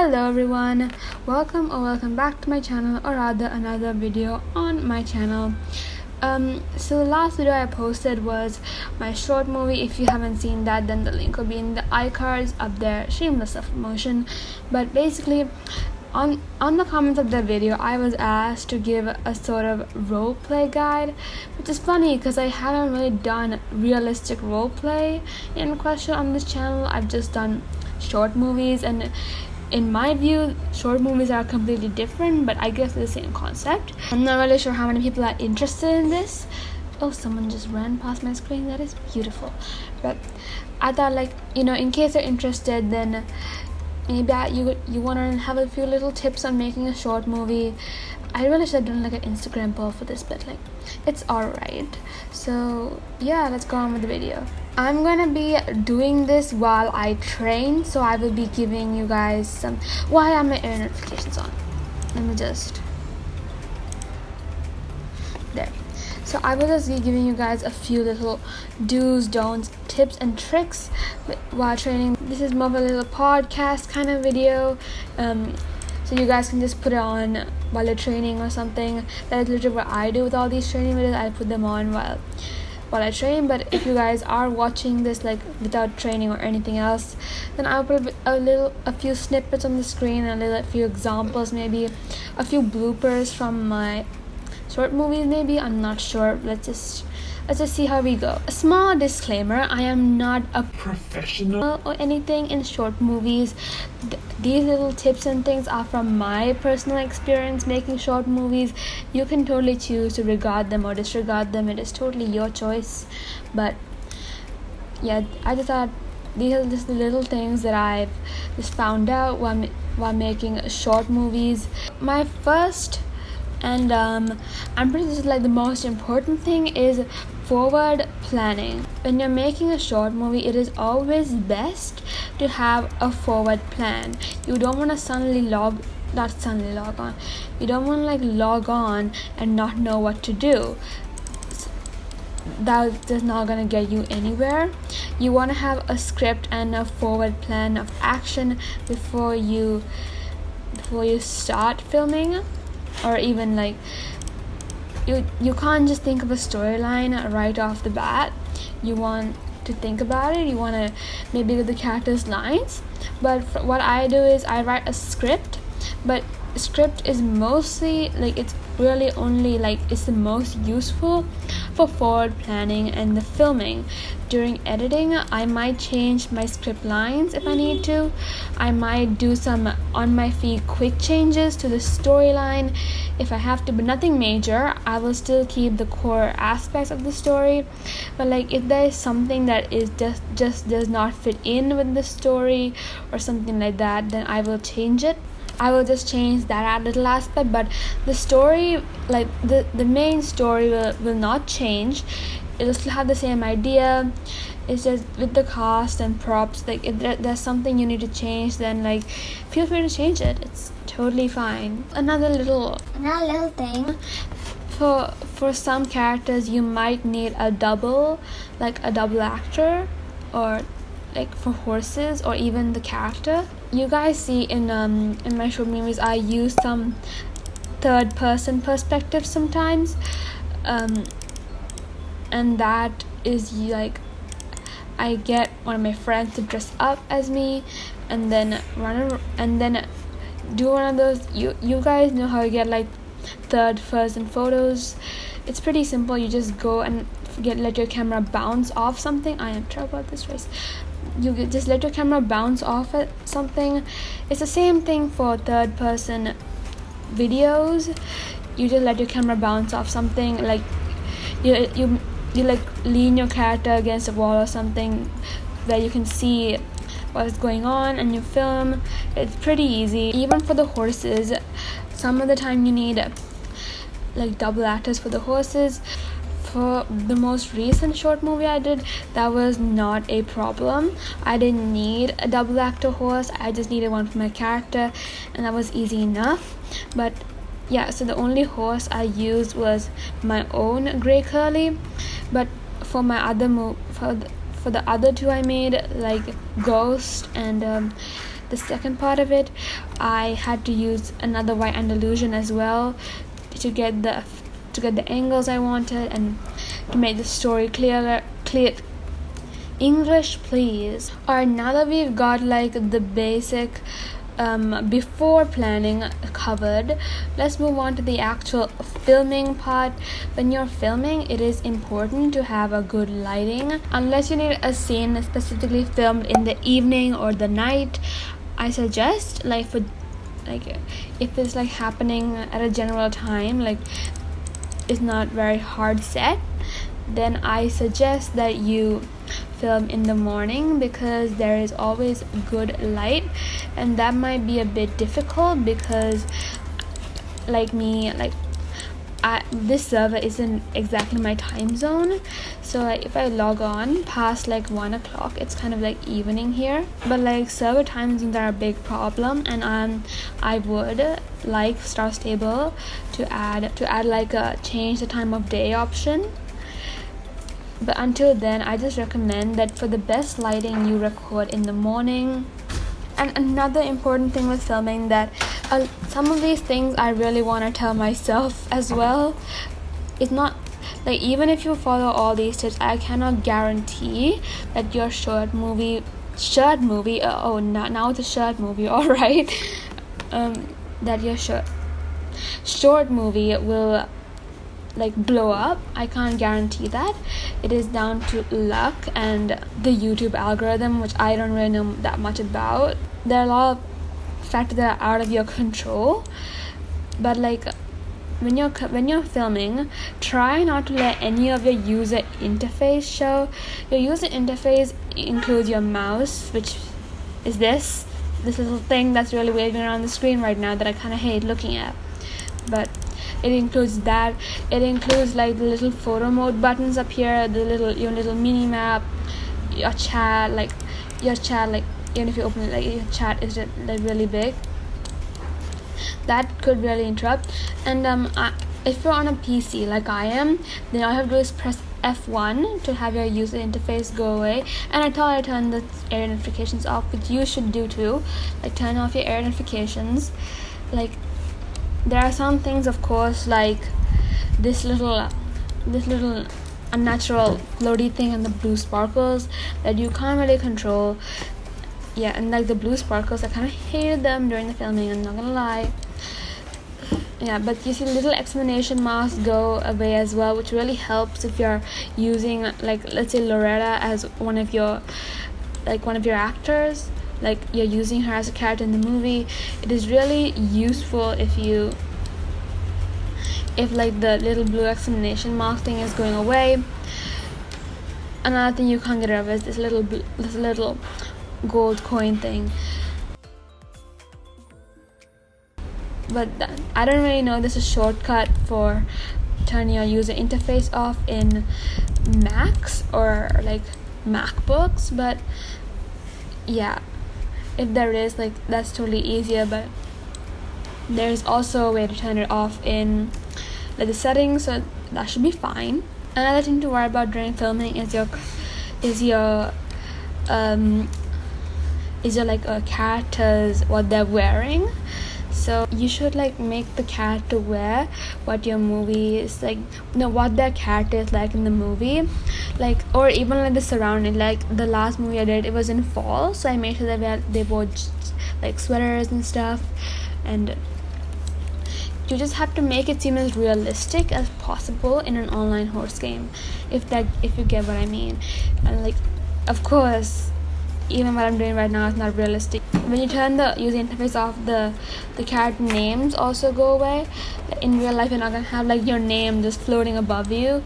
Hello everyone, welcome back to my channel, or rather another video on my channel. So the last video I posted was my short movie. If you haven't seen that, then the link will be in the iCards up there. Shameless self-promotion. But basically, on the comments of the video, I was asked to give a sort of role play guide, which is funny because I haven't really done realistic role play in question on this channel. I've just done short movies, and in my view, short movies are completely different, but I guess it's the same concept. I'm not really sure how many people are interested in this. Oh, someone just ran past my screen. That is beautiful. But I thought, in case you're interested, then maybe you want to have a few little tips on making a short movie. I really should have done an Instagram poll for this, but it's alright. So yeah, let's go on with the video. I'm gonna be doing this while I train, so I will be giving you guys some. Why are my air notifications on? Let me just. There. So I will just be giving you guys a few little do's, don'ts, tips and tricks while training. This is more of a little podcast kind of video, so you guys can just put it on while you're training or something. That is literally what I do with all these training videos. I put them on while I train. But if you guys are watching this without training or anything else, then I'll put a few snippets on the screen, a few examples, maybe a few bloopers from my short movies. Maybe, I'm not sure. Let's just see how we go. A small disclaimer: I am not a professional or anything in short movies. These little tips and things are from my personal experience making short movies. You can totally choose to regard them or disregard them. It is totally your choice. But yeah, I just thought these are just the little things that I've just found out while making short movies. My first and I'm pretty sure the most important thing is forward planning. When you're making a short movie, it is always best to have a forward plan. You don't want to suddenly log on. You don't want to log on and not know what to do. That's not gonna get you anywhere. You want to have a script and a forward plan of action before you start filming. Or even you can't just think of a storyline right off the bat. You want to think about it. You want to maybe do the characters' lines. But what I do is I write a script. But script is mostly it's really only it's the most useful for forward planning and the filming. During editing, I might change my script lines if I need to. I might do some on my feet quick changes to the storyline if I have to, but nothing major. I will still keep the core aspects of the story. But if there is something that is just does not fit in with the story or something like that, then I will change it. I will just change that little aspect, but the story, the main story will not change. It'll still have the same idea. It's just with the cast and props, if there's something you need to change, then feel free to change it. It's totally fine. Another little thing, for some characters you might need a double actor, or for horses, or even the character. You guys see in my short movies, I use some third person perspective sometimes, and that is I get one of my friends to dress up as me and then do one of those. You guys know how you get third person photos. It's pretty simple. You just go and let your camera bounce off something. I am terrible at this race. You just let your camera bounce off at something. It's the same thing for third person videos. You just let your camera bounce off something, you lean your character against a wall or something where you can see what's going on, and you film. It's pretty easy. Even for the horses, some of the time you need double actors for the horses. For the most recent short movie I did, that was not a problem. I didn't need a double actor horse. I just needed one for my character, and that was easy enough. But yeah, so the only horse I used was my own Grey Curly. But for my other for the other two I made, Ghost and the second part of it, I had to use another white Andalusian as well to get the angles I wanted and to make the story clear. English, please. Alright, now that we've got like the basic before planning covered, let's move on to the actual filming part. When you're filming, it is important to have a good lighting. Unless you need a scene specifically filmed in the evening or the night, I suggest if it's like happening at a general time, like it's not very hard set, then I suggest that you film in the morning, because there is always good light. And that might be a bit difficult because this server isn't exactly my time zone, so if I log on past 1 o'clock, it's kind of like evening here. But server time zones are a big problem, and I would like Starstable to add a change the time of day option. But until then, I just recommend that for the best lighting, you record in the morning. And another important thing with filming, that some of these things I really want to tell myself as well. It's not even if you follow all these tips, I cannot guarantee that your short movie, now it's a short movie, alright, that your short movie will blow up. I can't guarantee that. It is down to luck and the YouTube algorithm, which I don't really know that much about. There are a lot of factors that are out of your control, but when you're filming, try not to let any of your user interface show. Your user interface includes your mouse, which is this little thing that's really waving around the screen right now that I kind of hate looking at. But it includes that. It includes the little photo mode buttons up here, your little mini map, your chat, even if you open it, your chat is really big. That could really interrupt. And if you're on a PC like I am, then all you have to do is press F1 to have your user interface go away. And I thought I turned the air notifications off, but you should do too. Turn off your air notifications. There are some things, of course, like this little unnatural floaty thing and the blue sparkles that you can't really control. Yeah, and the blue sparkles, I kind of hated them during the filming, I'm not gonna lie. Yeah, but you see little exclamation marks go away as well, which really helps if you're using let's say Loretta as one of your actors. You're using her as a character in the movie. It is really useful if the little blue exclamation mark thing is going away. Another thing you can't get rid of is this little gold coin thing. But I don't really know this is a shortcut for turning your user interface off in Macs or MacBooks, but yeah, if there is, that's totally easier. But there's also a way to turn it off in the settings, so that should be fine. Another thing to worry about during filming is your characters, what they're wearing. So you should make the character wear what your movie is what their character is in the movie, or even the surrounding. The last movie I did, it was in fall, so I made sure that they wore sweaters and stuff, and you just have to make it seem as realistic as possible in an online horse game, if you get what I mean. And of course, even what I'm doing right now is not realistic. When you turn the user interface off, the character names also go away. In real life, you're not gonna have your name just floating above you,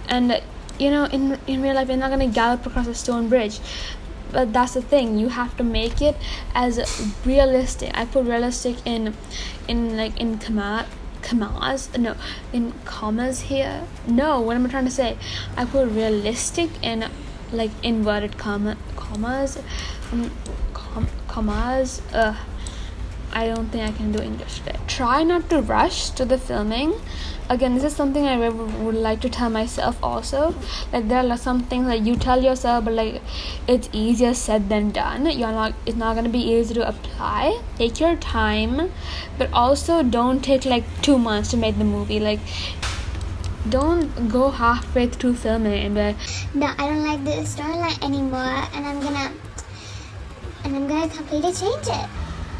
and in real life, you're not gonna gallop across a stone bridge. But that's the thing, you have to make it as realistic. I put realistic in commas here. No, what am I trying to say? I put realistic in inverted commas. I don't think I can do English today. Try not to rush to the filming. Again, this is something I would like to tell myself also. Like, there are some things that you tell yourself, but like, it's easier said than done. It's not gonna be easy to apply. Take your time, but also don't take like 2 months to make the movie. Like, don't go halfway through filming and be like, no, I don't like this storyline anymore, and I'm gonna completely change it.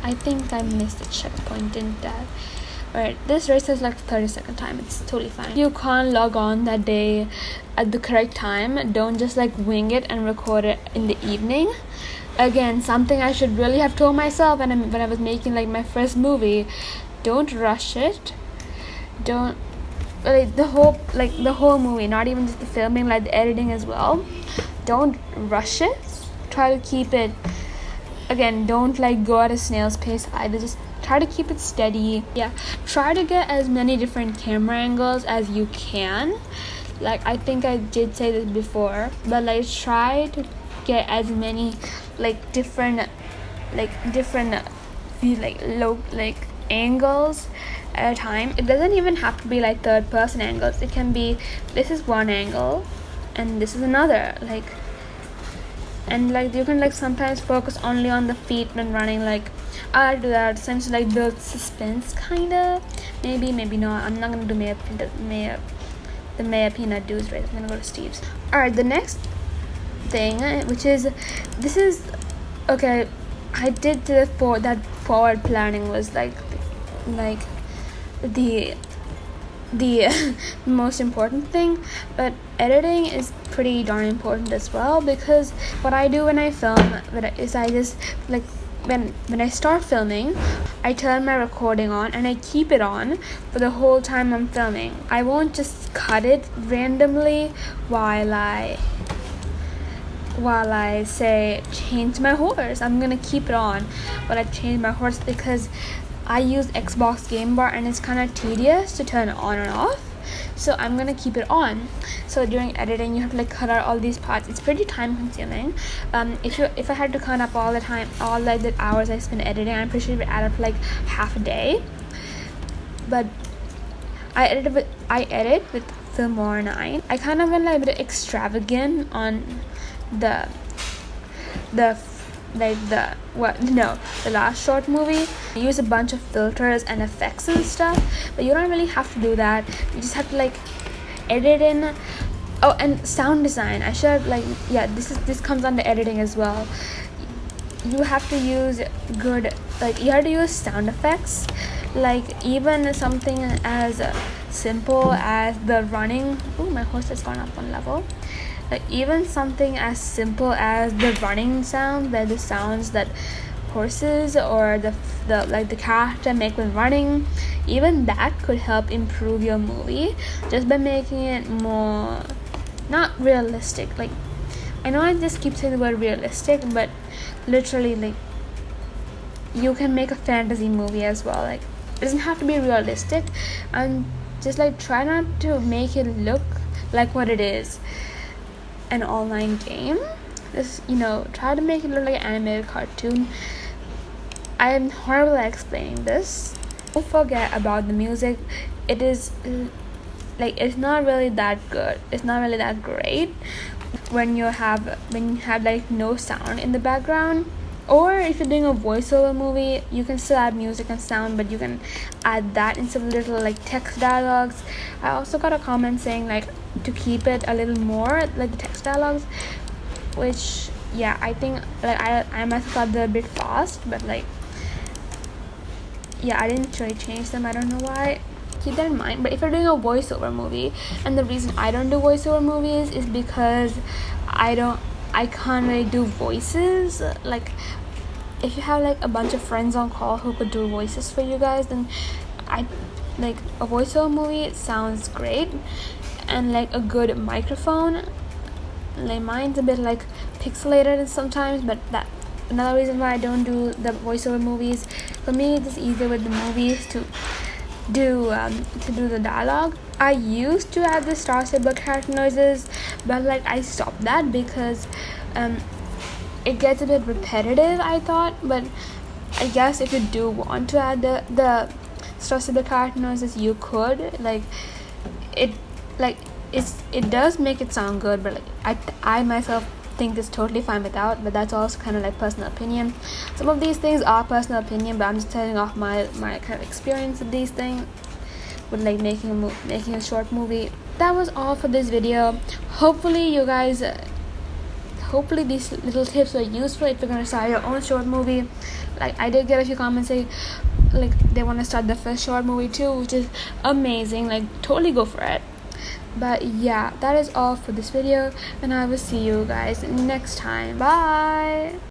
I think I missed a checkpoint, didn't I? Alright, this race is like 30-second time. It's totally fine. If you can't log on that day at the correct time, don't just like wing it and record it in the evening. Again, something I should really have told myself when I was making like my first movie. Don't rush it. Don't like the whole movie, not even just the filming, like the editing as well. Don't rush it. Try to keep it. Again, don't like go at a snail's pace either. Just try to keep it steady. Yeah, try to get as many different camera angles as you can. Like, I think I did say this before, but like try to get as many like different angles at a time. It doesn't even have to be like third person angles. It can be, this is one angle and this is another, like, and like you can like sometimes focus only on the feet when running. Like, I do that essentially, like build suspense kinda. Maybe not. I'm not gonna do the Maya Peanut dudes right. I'm gonna go to Steve's. Alright, the next thing, which is, this is okay, I did that forward planning was like the most important thing, but editing is pretty darn important as well, because what I do when I film is I just like when I start filming, I turn my recording on and I keep it on for the whole time I'm filming. I won't just cut it randomly while I say change my horse. I'm gonna keep it on while I change my horse, because I use Xbox Game Bar and it's kind of tedious to turn it on and off, so I'm gonna keep it on. So during editing, you have to like cut out all these parts. It's pretty time consuming. If I had to count up all the hours I spend editing, I'm pretty sure it would add up to like half a day. But I edit with Filmora 9. I kind of went like a bit extravagant on the last short movie. I use a bunch of filters and effects and stuff, but you don't really have to do that. You just have to like edit in. Oh, and sound design, I should like, yeah, this comes under editing as well. You have to use sound effects, like even something as simple as the running. Oh, my horse has gone up one level. Like, even something as simple as the running sound, the sounds that horses or the character make when running, even that could help improve your movie just by making it more not realistic. Like, I know I just keep saying the word realistic, but literally, like, you can make a fantasy movie as well. Like, it doesn't have to be realistic, and just like try not to make it look like what it is, an online game. Just, try to make it look like an animated cartoon. I am horrible at explaining this. Don't forget about the music. It is like, it's not really that good. It's not really that great when you have like no sound in the background. Or if you're doing a voiceover movie, you can still add music and sound, but you can add that instead of little like text dialogues. I also got a comment saying like to keep it a little more like the text dialogues, which, yeah, I think like I myself thought they're a bit fast, but like, yeah, I didn't really change them. I don't know why. Keep that in mind. But if you're doing a voiceover movie, and the reason I don't do voiceover movies is because I can't really do voices. Like, if you have like a bunch of friends on call who could do voices for you guys, then I like a voiceover movie. It sounds great, and like a good microphone. Like, mine's a bit like pixelated sometimes, but that another reason why I don't do the voiceover movies. For me, it's easier with the movies to do the dialogue. I used to add the starstable character noises, but like I stopped that because it gets a bit repetitive, I thought. But I guess if you do want to add the starstable character noises, you could. Like it it does make it sound good, but like I myself think it's totally fine without, but that's also kind of like personal opinion. Some of these things are personal opinion, but I'm just telling off my kind of experience with these things, with like making a short movie. That was all for this video. Hopefully you guys hopefully these little tips were useful if you're gonna start your own short movie. Like I did get a few comments saying like they want to start the first short movie too, which is amazing. Like totally go for it. But yeah, that is all for this video, and I will see you guys next time. Bye.